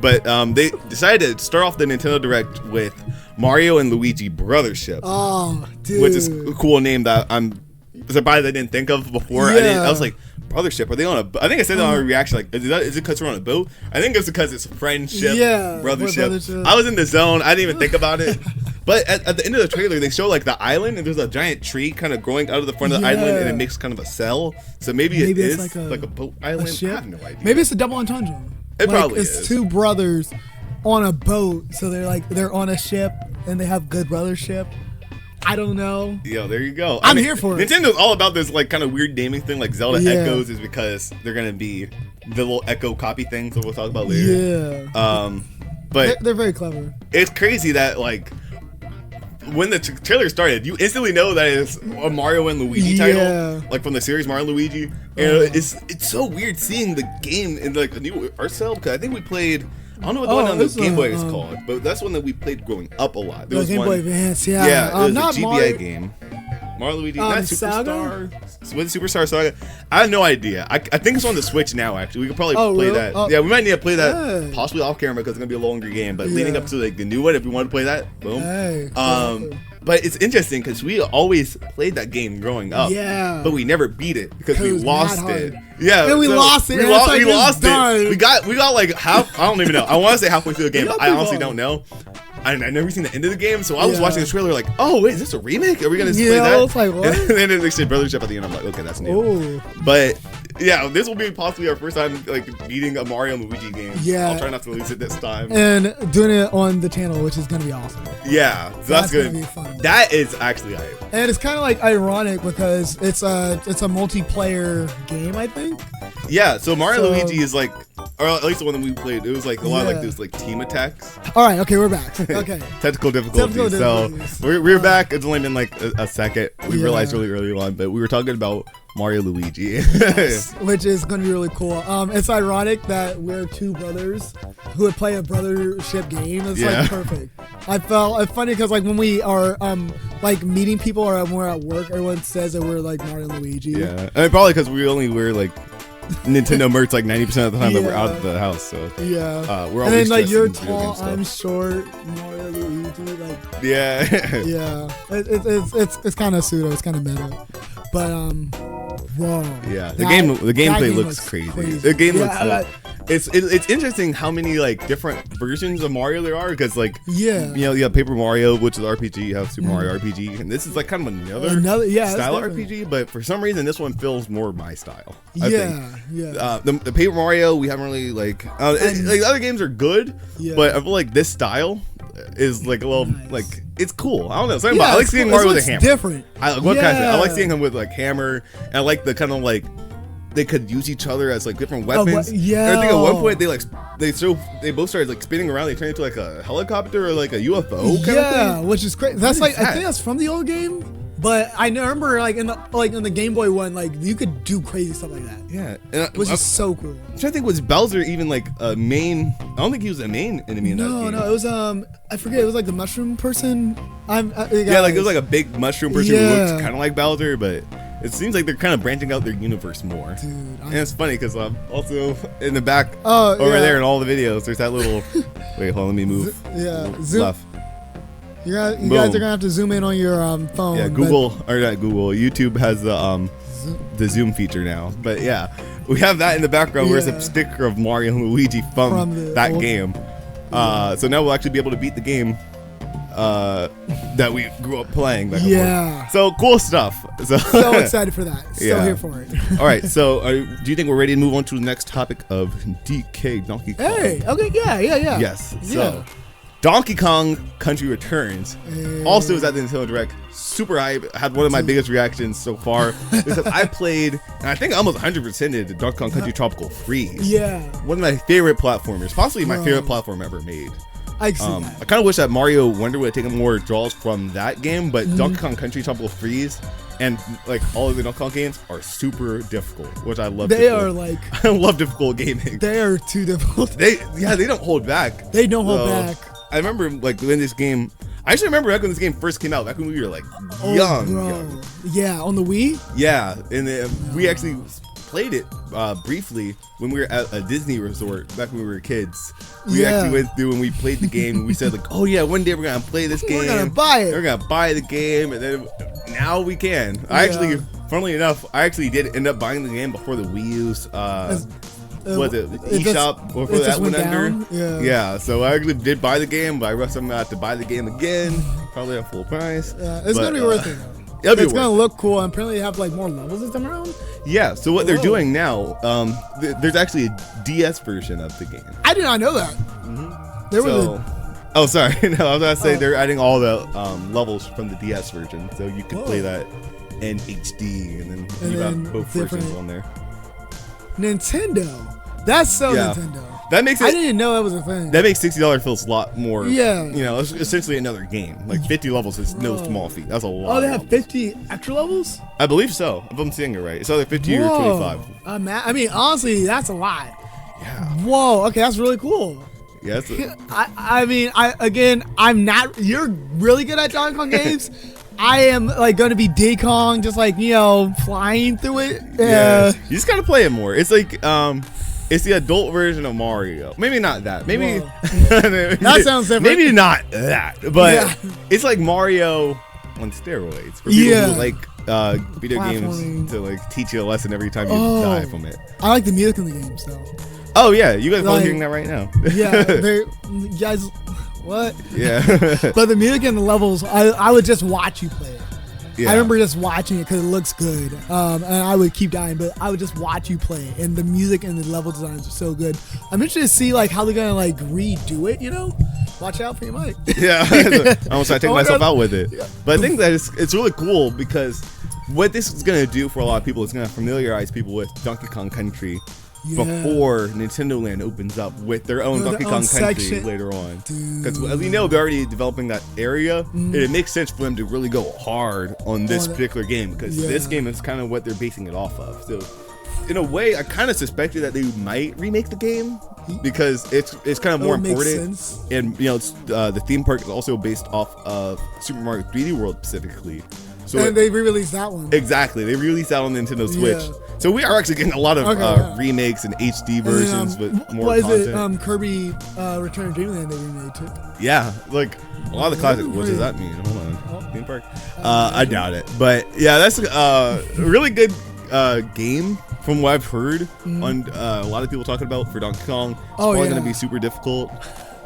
But they decided to start off the Nintendo Direct with Mario and Luigi Brothership. Oh, dude. Which is a cool name that I'm surprised I didn't think of before. Yeah. I was like, Brothership, are they on a... I think I said that on a reaction, like, is it because we're on a boat? I think it's because it's friendship, brothership. I was in the zone. I didn't even think about it. But at the end of the trailer, they show like the island, and there's a giant tree kind of growing out of the front of the island, and it makes kind of a cell. So maybe it is like a boat island. I have no idea. Maybe it's a double entendre. It probably is. It's two brothers on a boat, so they're on a ship, and they have good brothership. I don't know. Yo, there you go. I'm here for it. Nintendo's all about this like kind of weird naming thing, like Zelda Echoes is because they're gonna be the little Echo copy things that we'll talk about later. Yeah. But they're very clever. It's crazy that like when the trailer started, you instantly know that it's a Mario and Luigi title, like from the series Mario and Luigi. And it's so weird seeing the game in like a new art style because I think we played. I don't know what the one on the Game Boy is called, but that's one that we played growing up a lot. There was Game Boy Advance, Yeah, it was not a GBA game. Mario Luigi, not Superstar. With Superstar Saga. I have no idea. I think it's on the Switch now, actually. We could probably play that. Yeah, we might need to play that possibly off camera because it's going to be a longer game. But leading up to like the new one, if we want to play that, boom. But it's interesting because we always played that game growing up. Yeah. But we never beat it because we lost it. Yeah. And we lost it. We lost it. We got like half. I don't even know. I want to say halfway through the game. I honestly don't know. I never seen the end of the game, so I was watching the trailer like, oh wait, is this a remake? Are we gonna play that? I was like, what? And then they said Brothership at the end. I'm like, okay, that's new. Ooh. But yeah, this will be possibly our first time like beating a Mario and Luigi game. Yeah, I'll try not to lose it this time. And doing it on the channel, which is gonna be awesome. Yeah, so that's good. Gonna be fun. That is actually hype. And it's kind of like ironic because it's a multiplayer game, I think. Yeah, so Mario and Luigi is like, or at least the one that we played, it was like a lot of like this like team attacks. All right, okay, we're back. Okay. Technical difficulties. So we're back. It's only been like a second. We realized really early on, but we were talking about Mario Luigi, yes, which is going to be really cool. It's ironic that we're two brothers who would play a brothership game. It's like perfect. I felt it's funny because like when we are like meeting people or when we're at work, everyone says that we're like Mario and Luigi. Yeah, and probably because we only wear like Nintendo merch like 90% of the time that we're out of the house. So we're always. And then like you're tall, I'm short, Mario Luigi, like it's kind of pseudo, it's kind of meta, but whoa. Yeah, the gameplay looks crazy. The game looks. It's interesting how many like different versions of Mario there are because like you have Paper Mario, which is RPG, you have Super Mario RPG, and this is like kind of another style RPG, but for some reason this one feels more my style. I think. The Paper Mario we haven't really like other games are good, but I feel like this style is like a little like it's cool. I don't know. Something about I like seeing Mario with a hammer. Different. I like seeing him with like hammer, and I like the kind of like. They could use each other as like different weapons. And I think at one point they both started like spinning around. They turned into like a helicopter or like a UFO kind of thing. Which is crazy. That's like I think that's from the old game. But I remember like in the Game Boy one, like you could do crazy stuff like that. Yeah, which is so cool. I'm trying to think, was Bowser even like a main? I don't think he was a main enemy in that game. No, it was I forget. It was like the mushroom person. Like it was like a big mushroom person who looks kind of like Bowser, but. It seems like they're kind of branching out their universe more. Dude, and it's funny because also in the back over there in all the videos, there's that little. Wait, hold on, let me move. Zoom. Left. You guys are gonna have to zoom in on your phone. Yeah, Google or not Google. YouTube has the zoom feature now. But yeah, we have that in the background. Where's a sticker of Mario and Luigi from that game? So now we'll actually be able to beat the game. That we grew up playing back and forth. So cool stuff. So excited for that. So here for it. All right. So do you think we're ready to move on to the next topic of DK Donkey Kong? Hey. Okay. Yeah. Yes. So Donkey Kong Country Returns also was at the Nintendo Direct. Super hype. I had one of my biggest reactions so far because I played and I think I almost 100%ed Donkey Kong Country Tropical Freeze. Yeah. One of my favorite platformers, possibly my favorite platform ever made. I kind of wish that Mario Wonder would have taken more draws from that game, but Donkey Kong Country Tropical Freeze and like all of the Donkey Kong games are super difficult, which I love. They are like I love difficult gaming. They are too difficult. They don't hold back. They don't hold back. I remember like when this game. I actually remember back when this game first came out, back when we were like young. Yeah, on the Wii. Yeah, and we actually played it briefly when we were at a Disney resort back when we were kids. We actually went through and we played the game. And we said like, oh yeah, one day we're gonna play this game. We're gonna buy it. We're gonna buy the game, and then now we can. I actually, funnily enough, I actually did end up buying the game before the Wii U's. Was it eShop before that went under? Yeah. So I actually did buy the game, but I rushed them out to buy the game again, probably at full price. It's gonna be worth it. It's gonna look cool, and apparently they have like more levels this time around. Yeah. So what they're doing now, there's actually a DS version of the game. I did not know that. Oh, sorry. No, I was gonna say they're adding all the levels from the DS version, so you can play that in HD, and then you got both versions on there. Nintendo. That's so Nintendo. That makes it. I didn't know that was a thing. That makes $60 feels a lot more. Yeah. You know, it's essentially another game. Like 50 levels is no small feat. That's a lot. Oh, they have 50 extra levels? I believe so. If I'm seeing it right, it's either 50 or 25. I mean, honestly, that's a lot. Yeah. Whoa. Okay, that's really cool. Yeah. I'm not. You're really good at Donkey Kong games. I am like going to be Diddy Kong, just like, you know, flying through it. Yeah. You just gotta play it more. It's like it's the adult version of Mario. Maybe not that. Maybe that sounds different. Maybe not that, but it's like Mario on steroids for people who like video games to like teach you a lesson every time you die from it. I like the music in the games though. Oh yeah, you guys are probably hearing that right now. You guys. What? Yeah. But the music and the levels, I would just watch you play it. Yeah. I remember just watching it because it looks good, and I would keep dying, but I would just watch you play it, and the music and the level designs are so good. I'm interested to see like how they're gonna like redo it. You know, watch out for your mic. Yeah, I almost started taking myself out with it, but I think that it's really cool because what this is gonna do for a lot of people is gonna familiarize people with Donkey Kong Country. Before Nintendo Land opens up with their own Donkey Kong Country later on. Because as we know, they're already developing that area, and it makes sense for them to really go hard on this particular game, because this game is kind of what they're basing it off of. So in a way, I kind of suspected that they might remake the game, because it's kind of more important. And you know, the theme park is also based off of Super Mario 3D World specifically. So and they re-released that one. Exactly, they released that on Nintendo Switch. So we are actually getting a lot of remakes and HD versions with more content. What is it? Kirby Return of Dreamland they remade too. Yeah, like a lot of the classic. What does that mean? Hold on, theme park. I doubt it, but yeah, that's a really good game from what I've heard. On a lot of people talking about for Donkey Kong. It's probably going to be super difficult.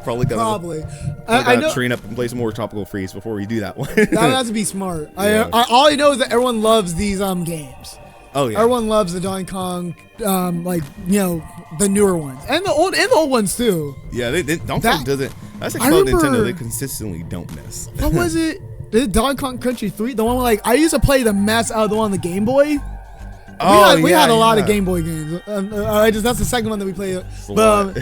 Probably. I know. Train up and play some more Tropical Freeze before we do that one. That has to be smart. All I know is that everyone loves these games. Oh yeah. Everyone loves the Donkey Kong, like, you know, the newer ones and the old ones too. Yeah, Donkey Kong doesn't. That's like about Nintendo. They consistently don't miss. What was it? Did it Donkey Kong Country 3? The one where like I used to play the mess out of the one on the Game Boy. We had a lot of Game Boy games. That's the second one that we played. But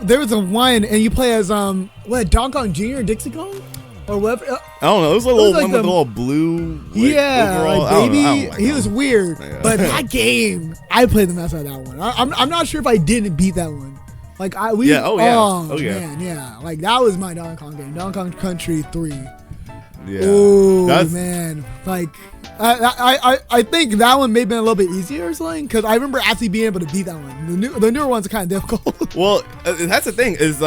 there was a one, and you play as Donkey Kong Jr. or Dixie Kong or whatever. I don't know. It was a little one with a little blue. Overall. Like baby, I don't he was weird. Yeah. But that game, I played the mess out of that one. I'm not sure if I didn't beat that one. Like man, like that was my Donkey Kong game, Donkey Kong Country 3. Yeah. Oh man, like I think that one may have been a little bit easier or something, because I remember actually being able to beat that one. The newer ones are kind of difficult. Well, that's the thing is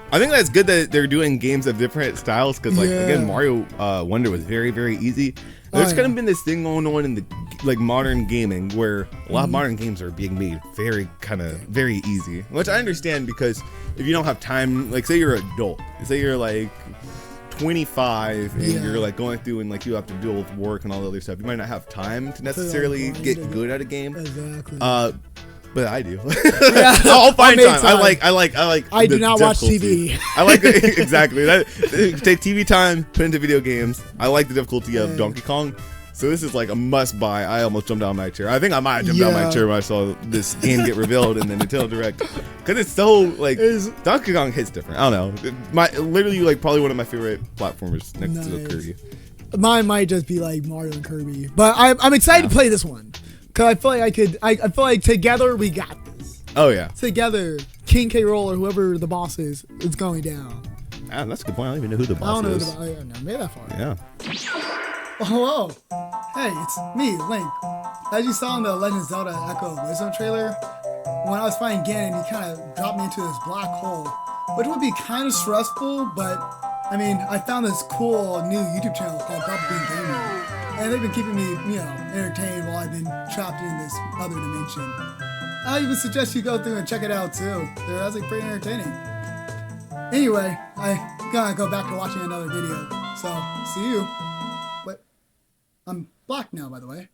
I think that's good that they're doing games of different styles, because like again, Mario Wonder was very, very easy. There's kind of been this thing going on in the like modern gaming where a lot of modern games are being made very easy, which I understand, because if you don't have time, like say you're an adult, say you're like 25 and you're like going through and like you have to deal with work and all the other stuff, you might not have time to necessarily get good at a game. Exactly. But I do. I'll find time. I do not watch TV. I like exactly that. Take TV time, put into video games. I like the difficulty of Donkey Kong. So this is like a must buy. I almost jumped out of my chair. I think I might have jumped out of my chair when I saw this game get revealed in the Nintendo Direct, because it's so like Donkey Kong hits different. I don't know. Literally like probably one of my favorite platformers next to the Kirby. Mine might just be like Mario and Kirby, but I'm excited to play this one, because I feel like I feel like together we got this. Oh yeah. Together, King K. Rool or whoever the boss is going down. That's a good point. I don't even know who the boss is. I don't know. Made that far. Yeah. Hello. Hey, it's me, Link. As you saw in the Legend of Zelda Echo of Wisdom trailer, when I was fighting Ganon, he kind of dropped me into this black hole, which would be kind of stressful, but I mean, I found this cool new YouTube channel called Double Bean Gaming, and they've been keeping me, entertained while I've been trapped in this other dimension. I even suggest you go through and check it out too. They're actually pretty entertaining. Anyway, I gotta go back to watching another video, so see you. Wait, I'm black now, by the way.